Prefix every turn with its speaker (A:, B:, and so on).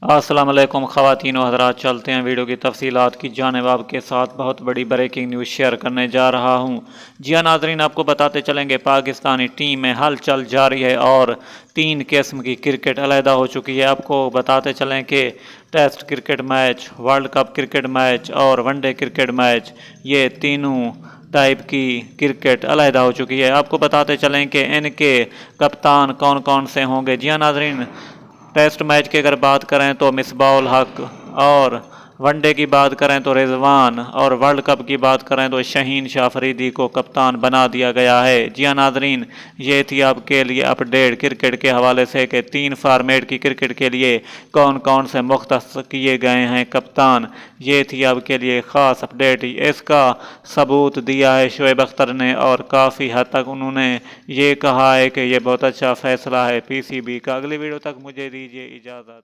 A: अस्सलाम वालेकुम ख़वातीन व हज़रात, चलते हैं वीडियो की तफसीलात की जानिब। आपके साथ बहुत बड़ी ब्रेकिंग न्यूज़ शेयर करने जा रहा हूँ। जी हाँ नाज़रीन, आपको बताते चलेंगे पाकिस्तानी टीम में हलचल जारी है और 3 किस्म की क्रिकेट अलहदा हो चुकी है। आपको बताते चलें कि test cricket match, world cup cricket match और वनडे क्रिकेट मैच, ये तीनों टाइप की क्रिकेट अलहदा हो चुकी है। आपको बताते चलें कि इनके कप्तान कौन कौन से होंगे। जी हाँ नाज़रीन, टेस्ट मैच की अगर बात करें तो मिसबाउल हक, और वनडे की बात करें तो रिजवान, और वर्ल्ड कप की बात करें तो शहीन शाह अफरीदी को कप्तान बना दिया गया है। जी हाँ नाजरीन, ये थी आपके लिए अपडेट क्रिकेट के हवाले से कि 3 फार्मेट की क्रिकेट के लिए कौन कौन से मुख्तस किए गए हैं कप्तान। ये थी आपके लिए ख़ास अपडेट। इसका सबूत दिया है शोएब अख्तर ने, और काफ़ी हद तक उन्होंने ये कहा है कि ये बहुत अच्छा फ़ैसला है पीसीबी का। अगली वीडियो तक मुझे दीजिए इजाज़त।